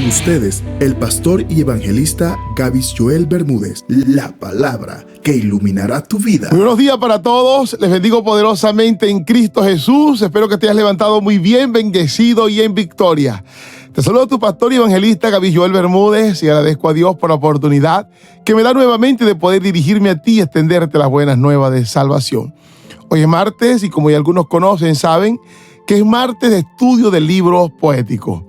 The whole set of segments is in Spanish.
ustedes, el pastor y evangelista Gavis Joel Bermúdez, la palabra que iluminará tu vida. Muy buenos días para todos, les bendigo poderosamente en Cristo Jesús. Espero que te hayas levantado muy bien, bendecido y en victoria. Te saludo a tu pastor y evangelista Gavis Joel Bermúdez y agradezco a Dios por la oportunidad que me da nuevamente de poder dirigirme a ti y extenderte las buenas nuevas de salvación. Hoy es martes y como ya algunos conocen, saben que es martes de estudio de libros poéticos.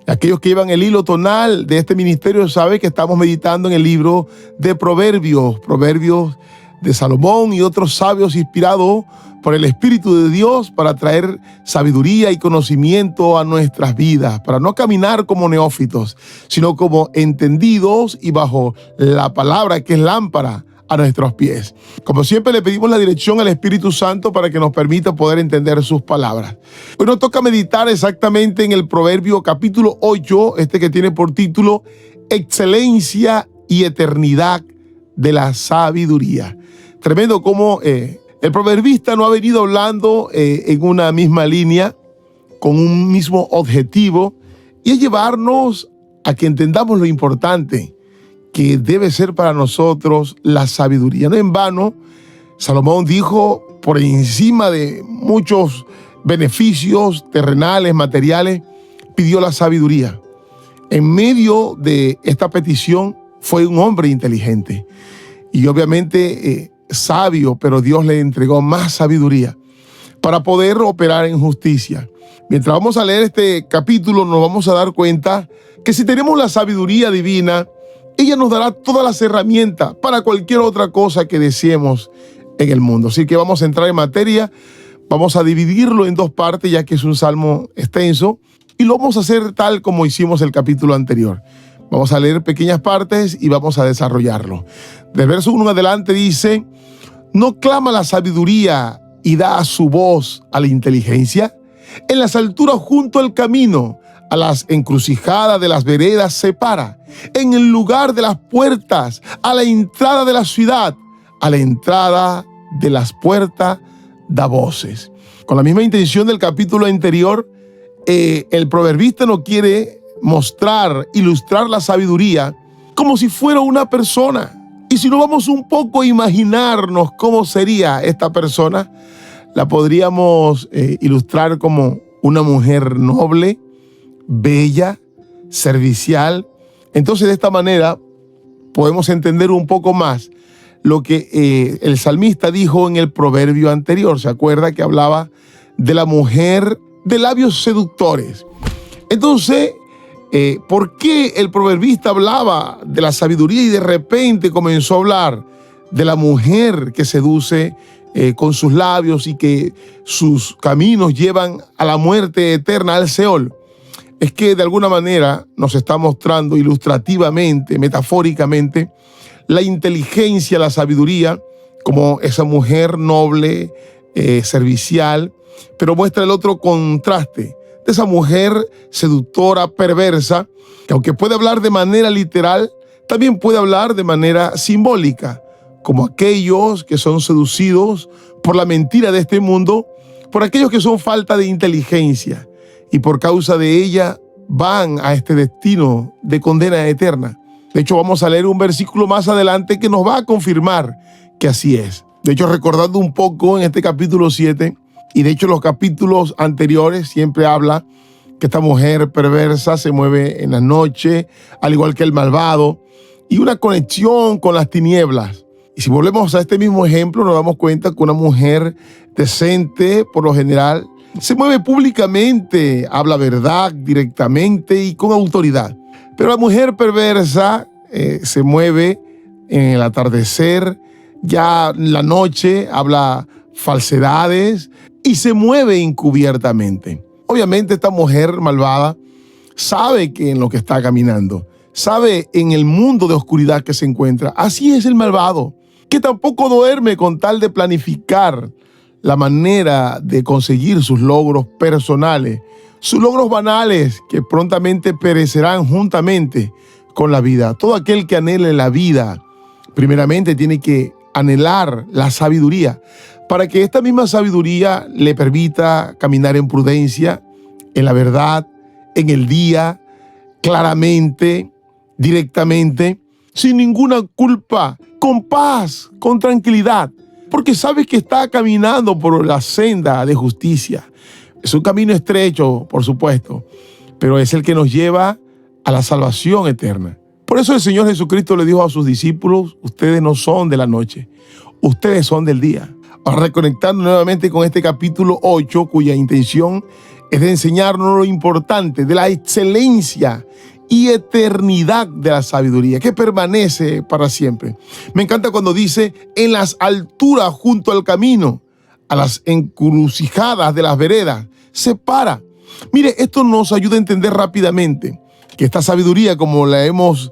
Aquellos que llevan el hilo tonal de este ministerio saben que estamos meditando en el libro de Proverbios de Salomón y otros sabios inspirados por el Espíritu de Dios para traer sabiduría y conocimiento a nuestras vidas, para no caminar como neófitos, sino como entendidos y bajo la palabra que es lámpara a nuestros pies. Como siempre, le pedimos la dirección al Espíritu Santo para que nos permita poder entender sus palabras. Hoy nos toca meditar exactamente en el Proverbio capítulo 8, que tiene por título Excelencia y Eternidad de la Sabiduría. Tremendo como el proverbista no ha venido hablando en una misma línea, con un mismo objetivo, y es llevarnos a que entendamos lo importante que debe ser para nosotros la sabiduría. No en vano, Salomón dijo, por encima de muchos beneficios terrenales, materiales, pidió la sabiduría. En medio de esta petición fue un hombre inteligente y obviamente sabio, pero Dios le entregó más sabiduría para poder operar en justicia. Mientras vamos a leer este capítulo, nos vamos a dar cuenta que si tenemos la sabiduría divina, ella nos dará todas las herramientas para cualquier otra cosa que deseemos en el mundo. Así que vamos a entrar en materia, vamos a dividirlo en dos partes, ya que es un salmo extenso, y lo vamos a hacer tal como hicimos el capítulo anterior. Vamos a leer pequeñas partes y vamos a desarrollarlo. Del verso 1 en adelante dice: ¿no clama la sabiduría y da su voz a la inteligencia? En las alturas junto al camino, a las encrucijadas de las veredas se para. En el lugar de las puertas, a la entrada de la ciudad, a la entrada de las puertas da voces. Con la misma intención del capítulo anterior, el proverbista nos quiere mostrar, ilustrar la sabiduría como si fuera una persona. Y si nos vamos un poco a imaginarnos cómo sería esta persona, la podríamos ilustrar como una mujer noble, bella, servicial. Entonces, de esta manera podemos entender un poco más lo que el salmista dijo en el proverbio anterior. ¿Se acuerda que hablaba de la mujer de labios seductores? Entonces, ¿por qué el proverbista hablaba de la sabiduría y de repente comenzó a hablar de la mujer que seduce con sus labios y que sus caminos llevan a la muerte eterna, al Seol? Es que de alguna manera nos está mostrando ilustrativamente, metafóricamente, la inteligencia, la sabiduría, como esa mujer noble, servicial, pero muestra el otro contraste de esa mujer seductora, perversa, que aunque puede hablar de manera literal, también puede hablar de manera simbólica, como aquellos que son seducidos por la mentira de este mundo, por aquellos que son falta de inteligencia, y por causa de ella van a este destino de condena eterna. De hecho, vamos a leer un versículo más adelante que nos va a confirmar que así es. De hecho, recordando un poco en este capítulo 7, y de hecho los capítulos anteriores siempre habla que esta mujer perversa se mueve en la noche, al igual que el malvado, y una conexión con las tinieblas. Y si volvemos a este mismo ejemplo, nos damos cuenta que una mujer decente, por lo general, se mueve públicamente, habla verdad directamente y con autoridad. Pero la mujer perversa se mueve en el atardecer, ya en la noche, habla falsedades y se mueve encubiertamente. Obviamente esta mujer malvada sabe que en lo que está caminando, sabe en el mundo de oscuridad que se encuentra. Así es el malvado, que tampoco duerme con tal de planificar la manera de conseguir sus logros personales, sus logros banales que prontamente perecerán juntamente con la vida. Todo aquel que anhele la vida, primeramente tiene que anhelar la sabiduría, para que esta misma sabiduría le permita caminar en prudencia, en la verdad, en el día, claramente, directamente, sin ninguna culpa, con paz, con tranquilidad, porque sabes que está caminando por la senda de justicia. Es un camino estrecho, por supuesto, pero es el que nos lleva a la salvación eterna. Por eso el Señor Jesucristo le dijo a sus discípulos: ustedes no son de la noche, ustedes son del día. Ahora, reconectando nuevamente con este capítulo 8, cuya intención es de enseñarnos lo importante de la excelencia y eternidad de la sabiduría, que permanece para siempre. Me encanta cuando dice: en las alturas junto al camino, a las encrucijadas de las veredas, se para. Mire, esto nos ayuda a entender rápidamente que esta sabiduría, como la hemos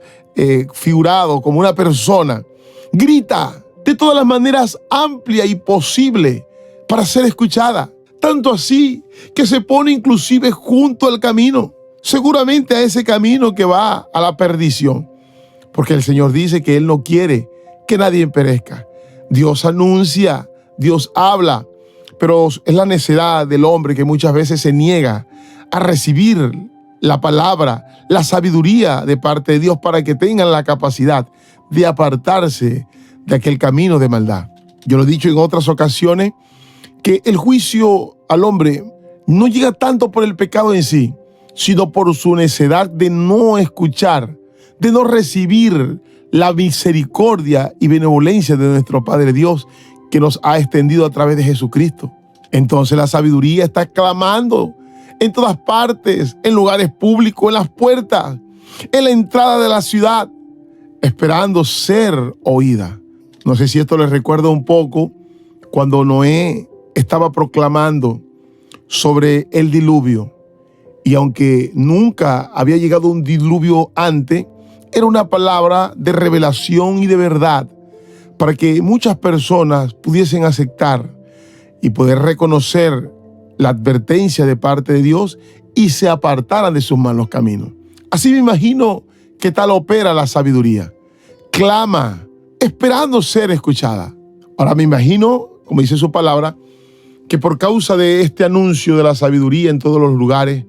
figurado como una persona, grita de todas las maneras amplia y posible para ser escuchada. Tanto así que se pone inclusive junto al camino, seguramente a ese camino que va a la perdición, porque el Señor dice que Él no quiere que nadie perezca. Dios anuncia, Dios habla, pero es la necedad del hombre que muchas veces se niega a recibir la palabra, la sabiduría de parte de Dios, para que tengan la capacidad de apartarse de aquel camino de maldad. Yo lo he dicho en otras ocasiones, que el juicio al hombre no llega tanto por el pecado en sí, sino por su necedad de no escuchar, de no recibir la misericordia y benevolencia de nuestro Padre Dios, que nos ha extendido a través de Jesucristo. Entonces la sabiduría está clamando en todas partes, en lugares públicos, en las puertas, en la entrada de la ciudad, esperando ser oída. No sé si esto les recuerda un poco cuando Noé estaba proclamando sobre el diluvio. Y aunque nunca había llegado un diluvio antes, era una palabra de revelación y de verdad para que muchas personas pudiesen aceptar y poder reconocer la advertencia de parte de Dios y se apartaran de sus malos caminos. Así me imagino que tal opera la sabiduría. Clama, esperando ser escuchada. Ahora me imagino, como dice su palabra, que por causa de este anuncio de la sabiduría en todos los lugares,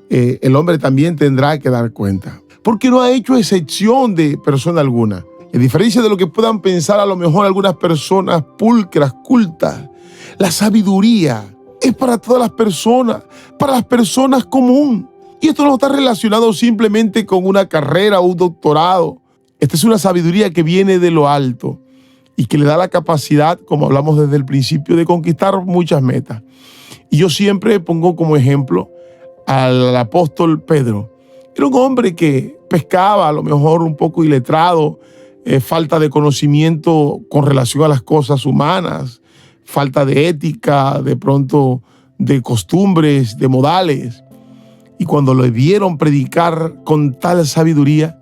el hombre también tendrá que dar cuenta, porque no ha hecho excepción de persona alguna. En diferencia de lo que puedan pensar a lo mejor algunas personas pulcras, cultas, la sabiduría es para todas las personas, para las personas común. Y esto no está relacionado simplemente con una carrera o un doctorado. Esta es una sabiduría que viene de lo alto y que le da la capacidad, como hablamos desde el principio, de conquistar muchas metas. Y yo siempre pongo como ejemplo al apóstol Pedro. Era un hombre que pescaba, a lo mejor un poco iletrado, falta de conocimiento con relación a las cosas humanas, falta de ética, de pronto de costumbres, de modales. Y cuando lo vieron predicar con tal sabiduría,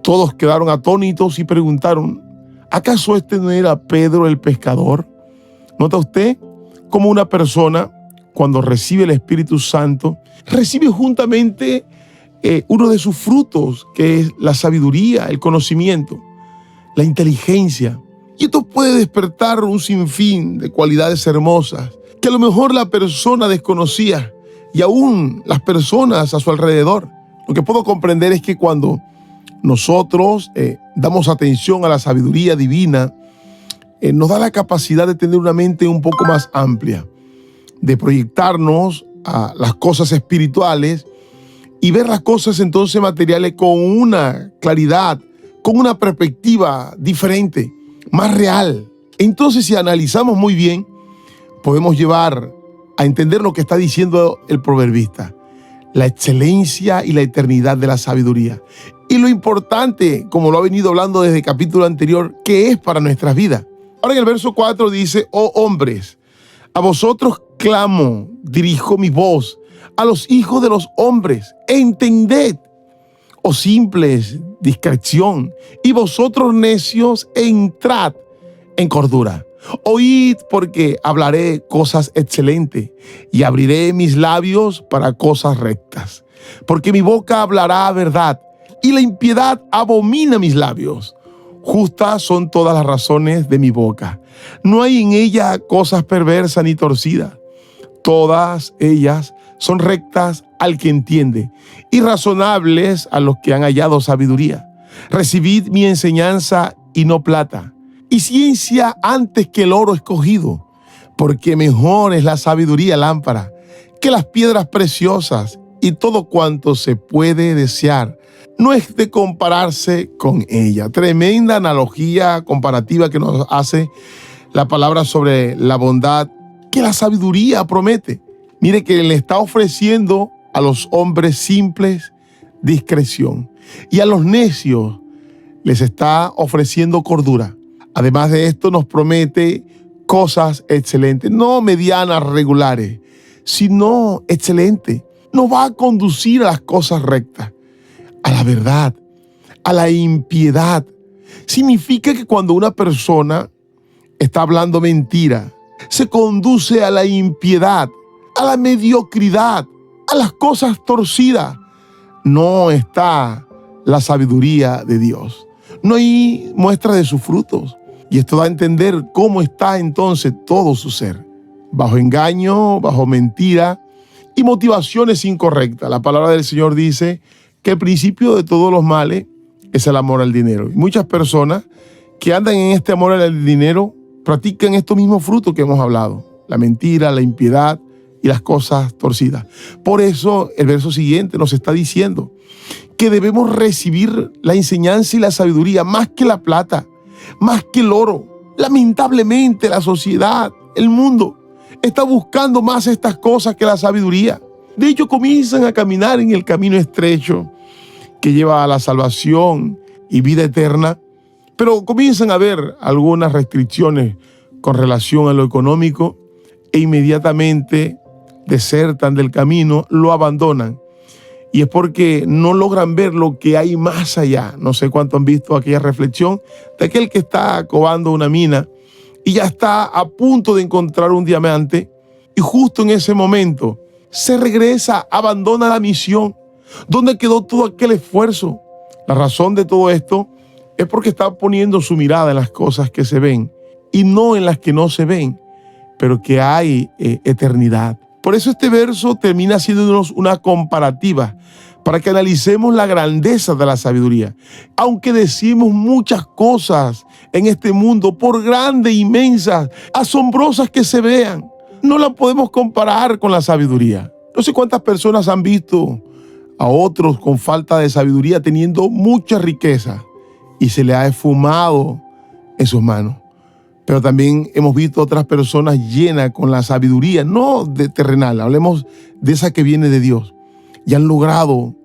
todos quedaron atónitos y preguntaron: ¿acaso este no era Pedro el pescador? ¿Nota usted cómo una persona, cuando recibe el Espíritu Santo, recibe juntamente uno de sus frutos, que es la sabiduría, el conocimiento, la inteligencia? Y esto puede despertar un sinfín de cualidades hermosas que a lo mejor la persona desconocía, y aún las personas a su alrededor. Lo que puedo comprender es que cuando nosotros damos atención a la sabiduría divina, nos da la capacidad de tener una mente un poco más amplia, de proyectarnos a las cosas espirituales y ver las cosas entonces materiales con una claridad, con una perspectiva diferente, más real. Entonces, si analizamos muy bien, podemos llevar a entender lo que está diciendo el proverbista: la excelencia y la eternidad de la sabiduría. Y lo importante, como lo ha venido hablando desde el capítulo anterior, que es para nuestras vidas. Ahora en el verso 4 dice: oh hombres, a vosotros clamo, dirijo mi voz, a los hijos de los hombres, entended. Oh simples, discreción, y vosotros necios, entrad en cordura. Oíd, porque hablaré cosas excelentes y abriré mis labios para cosas rectas. Porque mi boca hablará verdad y la impiedad abomina mis labios. Justas son todas las razones de mi boca. No hay en ella cosas perversas ni torcidas. Todas ellas son rectas al que entiende, y razonables a los que han hallado sabiduría. Recibid mi enseñanza y no plata, y ciencia antes que el oro escogido, porque mejor es la sabiduría lámpara que las piedras preciosas, y todo cuanto se puede desear no es de compararse con ella. Tremenda analogía comparativa que nos hace la palabra sobre la bondad que la sabiduría promete. Mire que le está ofreciendo a los hombres simples discreción, y a los necios les está ofreciendo cordura. Además de esto, nos promete cosas excelentes, no medianas, regulares, sino excelentes. Nos va a conducir a las cosas rectas, a la verdad, a la impiedad. Significa que cuando una persona está hablando mentira, se conduce a la impiedad, a la mediocridad, a las cosas torcidas. No está la sabiduría de Dios. No hay muestra de sus frutos. Y esto da a entender cómo está entonces todo su ser. Bajo engaño, bajo mentira y motivaciones incorrectas. La palabra del Señor dice que el principio de todos los males es el amor al dinero. Y muchas personas que andan en este amor al dinero practican estos mismos frutos que hemos hablado. La mentira, la impiedad y las cosas torcidas. Por eso el verso siguiente nos está diciendo que debemos recibir la enseñanza y la sabiduría más que la plata, más que el oro. Lamentablemente la sociedad, el mundo, está buscando más estas cosas que la sabiduría. De hecho, comienzan a caminar en el camino estrecho que lleva a la salvación y vida eterna, pero comienzan a haber algunas restricciones con relación a lo económico e inmediatamente desertan del camino, lo abandonan. Y es porque no logran ver lo que hay más allá. No sé cuánto han visto aquella reflexión de aquel que está cavando una mina y ya está a punto de encontrar un diamante, y justo en ese momento se regresa, abandona la misión. ¿Dónde quedó todo aquel esfuerzo? La razón de todo esto es porque está poniendo su mirada en las cosas que se ven y no en las que no se ven, pero que hay eternidad. Por eso este verso termina haciéndonos una comparativa para que analicemos la grandeza de la sabiduría. Aunque decimos muchas cosas en este mundo, por grandes, inmensas, asombrosas que se vean, no la podemos comparar con la sabiduría. No sé cuántas personas han visto a otros con falta de sabiduría teniendo mucha riqueza y se le ha esfumado en sus manos. Pero también hemos visto otras personas llenas con la sabiduría, no de terrenal, hablemos de esa que viene de Dios, y han logrado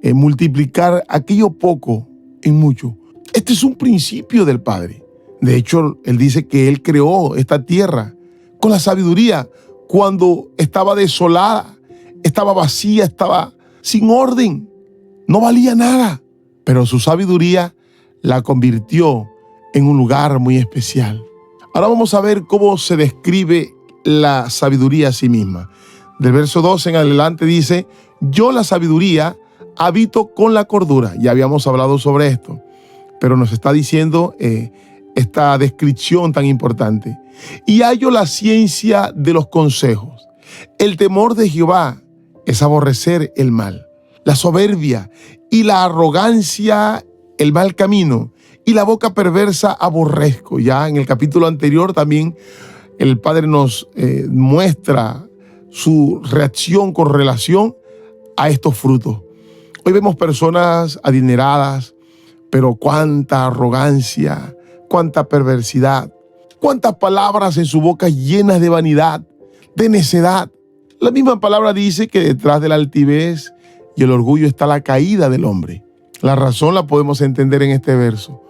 multiplicar aquello poco en mucho. Este es un principio del Padre. De hecho, Él dice que Él creó esta tierra con la sabiduría cuando estaba desolada, estaba vacía, estaba sin orden, no valía nada, pero su sabiduría la convirtió en un lugar muy especial. Ahora vamos a ver cómo se describe la sabiduría a sí misma. Del verso 12 en adelante dice: yo, la sabiduría, habito con la cordura. Ya habíamos hablado sobre esto, pero nos está diciendo esta descripción tan importante. Y hallo la ciencia de los consejos. El temor de Jehová es aborrecer el mal, la soberbia y la arrogancia, el mal camino, y la boca perversa aborrezco. Ya en el capítulo anterior también el Padre nos muestra su reacción con relación a estos frutos. Hoy vemos personas adineradas, pero cuánta arrogancia, cuánta perversidad, cuántas palabras en su boca llenas de vanidad, de necedad. La misma palabra dice que detrás de la altivez y el orgullo está la caída del hombre. La razón la podemos entender en este verso: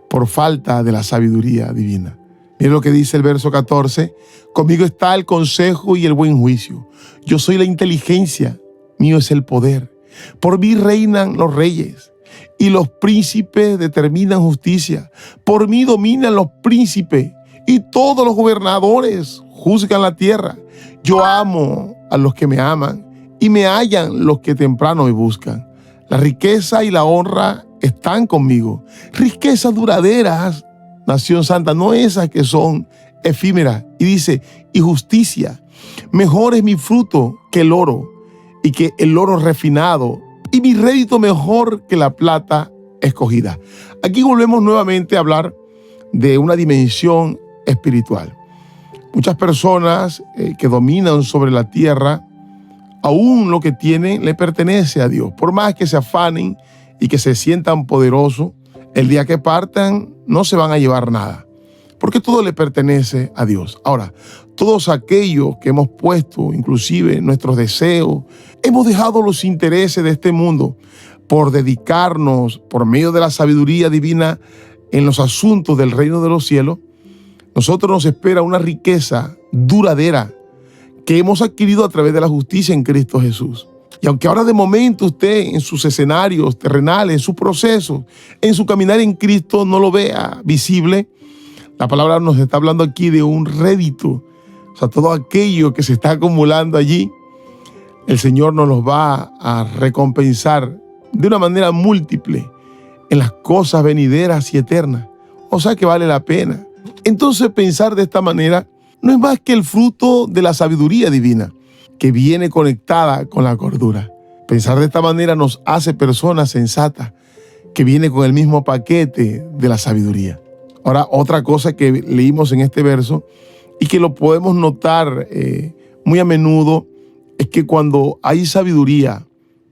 por falta de la sabiduría divina. Mira lo que dice el verso 14. Conmigo está el consejo y el buen juicio. Yo soy la inteligencia, mío es el poder. Por mí reinan los reyes y los príncipes determinan justicia. Por mí dominan los príncipes y todos los gobernadores juzgan la tierra. Yo amo a los que me aman y me hallan los que temprano me buscan. La riqueza y la honra están conmigo. Riquezas duraderas, nación santa, no esas que son efímeras. Y dice, y justicia, mejor es mi fruto que el oro. y que el oro refinado y mi rédito mejor que la plata escogida. Aquí volvemos nuevamente a hablar de una dimensión espiritual. Muchas personas que dominan sobre la tierra, aún lo que tienen le pertenece a Dios. Por más que se afanen y que se sientan poderosos, el día que partan no se van a llevar nada, porque todo le pertenece a Dios. Ahora, todos aquellos que hemos puesto, inclusive nuestros deseos, hemos dejado los intereses de este mundo por dedicarnos por medio de la sabiduría divina en los asuntos del reino de los cielos, nosotros nos espera una riqueza duradera que hemos adquirido a través de la justicia en Cristo Jesús. Y aunque ahora de momento usted en sus escenarios terrenales, en su proceso, en su caminar en Cristo no lo vea visible, la palabra nos está hablando aquí de un rédito. O sea, todo aquello que se está acumulando allí, el Señor nos los va a recompensar de una manera múltiple en las cosas venideras y eternas. O sea que vale la pena. Entonces pensar de esta manera no es más que el fruto de la sabiduría divina que viene conectada con la cordura. Pensar de esta manera nos hace personas sensatas que viene con el mismo paquete de la sabiduría. Ahora, otra cosa que leímos en este verso y que lo podemos notar muy a menudo es que cuando hay sabiduría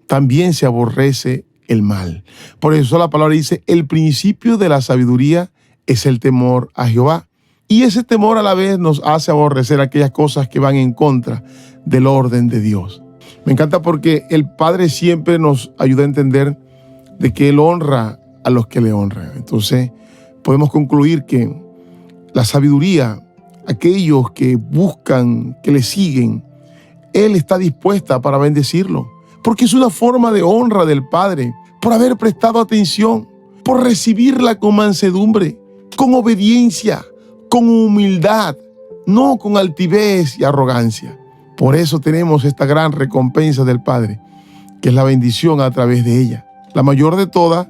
también se aborrece el mal. Por eso la palabra dice, el principio de la sabiduría es el temor a Jehová. Y ese temor a la vez nos hace aborrecer aquellas cosas que van en contra del orden de Dios. Me encanta porque el Padre siempre nos ayuda a entender de que Él honra a los que le honran. Entonces podemos concluir que la sabiduría, aquellos que buscan, que le siguen, Él está dispuesta para bendecirlo. Porque es una forma de honra del Padre por haber prestado atención, por recibirla con mansedumbre, con obediencia, con humildad, no con altivez y arrogancia. Por eso tenemos esta gran recompensa del Padre, que es la bendición a través de ella. La mayor de todas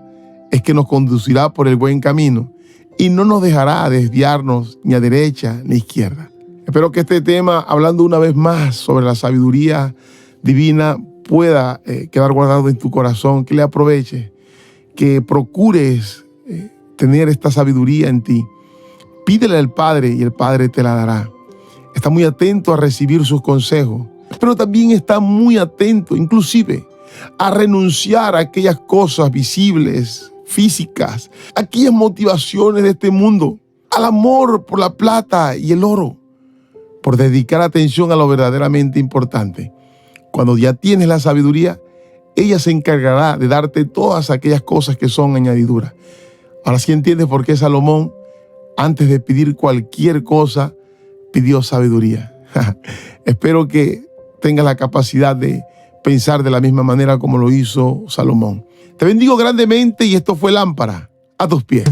es que nos conducirá por el buen camino y no nos dejará desviarnos ni a derecha ni a izquierda. Espero que este tema, hablando una vez más sobre la sabiduría divina, pueda quedar guardado en tu corazón, que le aproveches, que procures tener esta sabiduría en ti. Pídele al Padre y el Padre te la dará. Está muy atento a recibir sus consejos, pero también está muy atento, inclusive, a renunciar a aquellas cosas visibles, físicas, aquellas motivaciones de este mundo, al amor por la plata y el oro, por dedicar atención a lo verdaderamente importante. Cuando ya tienes la sabiduría, ella se encargará de darte todas aquellas cosas que son añadiduras. Ahora sí entiendes por qué Salomón, antes de pedir cualquier cosa, pidió sabiduría. Espero que tengas la capacidad de pensar de la misma manera como lo hizo Salomón. Te bendigo grandemente y esto fue Lámpara a tus pies.